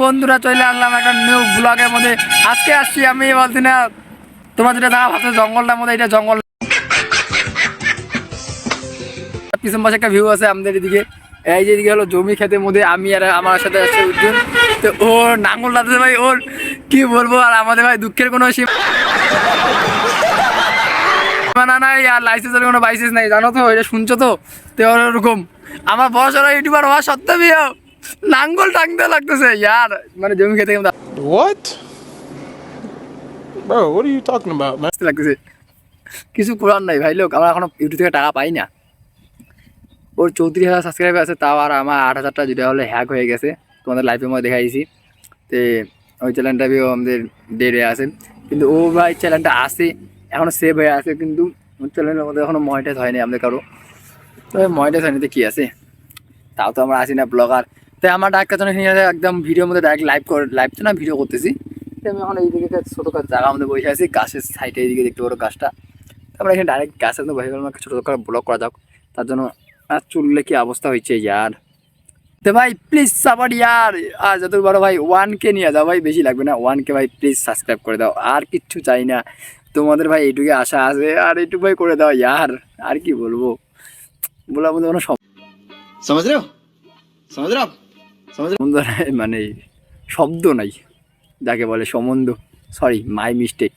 বন্ধুরা চলে আসলাম একটা নিউ ব্লগের মধ্যে। আজকে আসছি আমি বলছি না তোমার যেটা দেখা ভাবছো জঙ্গলটার মধ্যে, এটা জঙ্গল পিছন পাশে একটা ভিউ আছে আমাদের এদিকে। এই যে এদিকে হলো জমি ক্ষেতের মধ্যে আমি আর আমার সাথে আসছে উজ্জ্বল। তো ওর নাঙ্গল দাঁড়াতে ভাই, ওর কি বলবো, আর আমাদের ভাই দুঃখের কোনো সীমা নাই আর লাইসেন্সের কোনো বাইসেন্স নাই, জানো তো, এটা শুনছো তো। তো ওরকম আমার বড়সড় ইউটিউবার হওয়া সত্ত্বেও নাঙ্গল টাঙতে লাগতেছে ইয়ার, মানে জমি খেতে What? Bro, what are you talking about, man? লাগতেছে। কিছু করার নাই ভাই, লোক আমরা এখনো ইউটিউব থেকে টাকা পাই না। ওর 34,000 সাবস্ক্রাইবার আছে, তাও আর আমার 8,000টা যেটা হলে হ্যাক হয়ে গেছে, তোমাদের লাইফের মধ্যে দেখাইছি। তো ওই চ্যানেলটা আমাদের ডেরে আছে, কিন্তু ও ভাই চ্যানেলটা আছে এখনও সেভ হয়ে আছে, কিন্তু ওর চ্যানেলের মধ্যে এখনও মনিটাইজ হয়নি আমাদের কারো। তবে মনিটাইজ হয়নি তো কী আছে, তাও তো আমরা আসি না ব্লগার। তাই আমার ডাক্তার জন্য একদম ভিডিওর মধ্যে ডাইরেক্ট লাইভ তো না ভিডিও করতেছি। তো আমি এখন এইদিকে ছোটো জায়গা আমাদের বসে আছি, গাছের সাইডে এইদিকে দেখতে পারো গাছটা। তারপরে এখানে ডাইরেক্ট গাছের মধ্যে বসে গেলাম, ছোটো করে ব্লগ করা যাক। তার জন্য আর চুললে কি অবস্থা হয়েছে ইয়ার। তো ভাই প্লিজ সাপোর্ট ইয়ার, আর যত বড় ভাই 1K নিয়ে যাও ভাই, বেশি লাগবে না, 1K ভাই প্লিজ সাবস্ক্রাইব করে দাও, আর কিচ্ছু চাই না তোমাদের ভাই, এইটুকু আশা আছে, আর এইটুকু ভাই করে দাও ইয়ার। আর কি বলবো, বলার মধ্যে কোনো সম্বন্ধ নাই, মানে শব্দ নাই যাকে বলে সম্বন্ধ, সরি মাই মিস্টেক।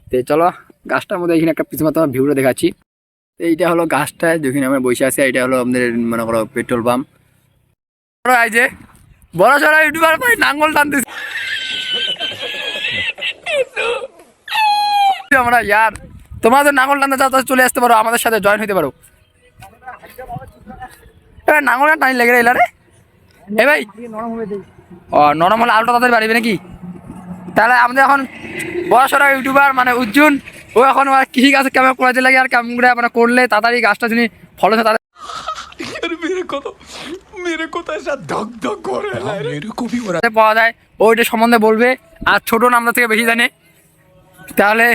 তো চলো গাছটার মধ্যে এখানে একটা পিছনে তোমার ভিউটা দেখাচ্ছি। এইটা হলো গাছটা যেখানে আমরা বসে আছি, এটা হলো আমাদের মনে করো পেট্রোল পাম্প। এই যে বড় সড়ো ইউটিউবার ভাই নাঙ্গল টানতেছি আমরা ইয়ার। তোমরা তো নাঙ্গল টানতে চাও, চলে আসতে পারো, আমাদের সাথে জয়েন হতে পারো। এবার নাঙ্গল টানি লেগে এলা রে এ ভাই, ও নরম হলে আলটা তাদের বাড়িবে নাকি? তাহলে আমাদের এখন বড় সড়ো ইউটিউবার মানে উজ্জ্বল, ও এখন কৃষি গাছ কেমন করাতে লাগে, আর কেমন করে মানে করলে তাড়াতাড়ি গাছটা যিনি ফলো তাদের পাওয়া যায়, ওইটা সম্বন্ধে বলবে। আর ছোট নামটা থেকে বেশি জানে, তাহলে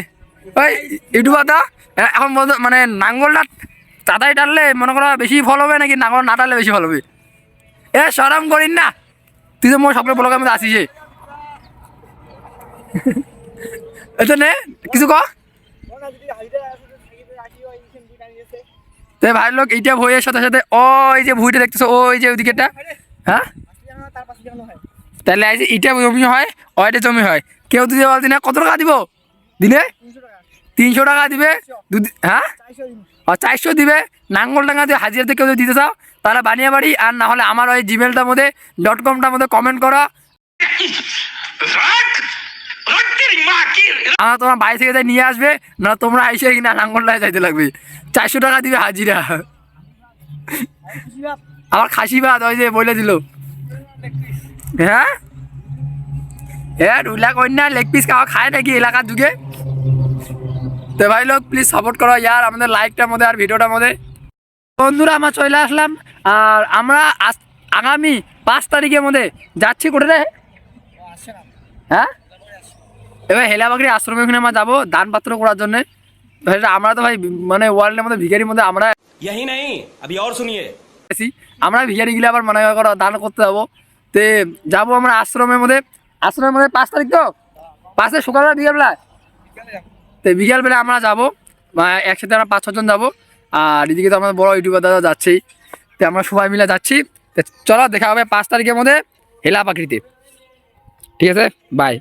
ওই ইউটিউবার দা এখন মানে নাঙ্গলটা তাড়াতাড়ি টানলে মনে করো বেশি ফল হবে, নাকি নাঙ্গল না টানলে বেশি ফল হবে? এ সরম করিন না, তুই তো মোর সবগুলো ব্লগের মধ্যে আসিস এটা নে কিছু ক। ভাই লোক এইটা ভুঁইয়ের সাথে সাথে ওই যে ভুঁইটা দেখতেছো, ওই যে ওইদিকেটা, হ্যাঁ তাহলে এই যে ইটা জমি হয়, ওইটা জমি হয়, কেউ দিতে বলতি না। কত টাকা দিব দিনে? 300 টাকা দিবে, হ্যাঁ 400 দিবে। নাঙ্গল টাঙ্গা দিয়ে হাজিরাতে কেউ দিতে চাও তাহলে বানিয়ে বাড়ি, আর না হলে আমার ওই জিমেলটার মধ্যে .com-টার মধ্যে কমেন্ট করো, আমার তোমার বাড়ি থেকে যাই নিয়ে আসবে, না তোমরা আইসে কিনা নাঙ্গলটায় যাইতে লাগবে। 400 টাকা দিবে হাজিরা। আমার খাসি ভাত ওই যে বলে দিল, হ্যাঁ হ্যাঁ 2 লাখ অন্য লেগ পিস খাওয়া খায় নাকি এলাকার যুগে। তো ভাই লোক প্লিজ সাপোর্ট করো ইয়ার আমাদের লাইকটার মধ্যে আর ভিডিওটার মধ্যে। বন্ধুরা আমরা চলে আসলাম, আর আমরা আগামী 5 তারিখের মধ্যে যাচ্ছি কোথায়, হ্যাঁ এবার হেলাবাগড়ি আশ্রমে, ওখানে আমরা যাবো দান পাত্র করার জন্য। আমরা তো ভাই মানে ওয়ার্ল্ডের মধ্যে ভিখারির মধ্যে আমরা আমরা ভিখারি গিলে আবার মনে করো দান করতে যাবো। তো যাবো আমরা আশ্রমের মধ্যে 5 তারিখ, তো 5 সকালবেলা বিকালবেলা, তো বিকালবেলা আমরা যাবো একসাথে, আমরা 5-6 জন যাবো। আর এদিকে তো আমাদের বড় ইউটিউবার দাদা যাচ্ছেই, তো আমরা সবাই মিলে যাচ্ছি। চলো দেখা হবে 5 তারিখের মধ্যে হেলাপাগড়িতে, ঠিক আছে, বাই।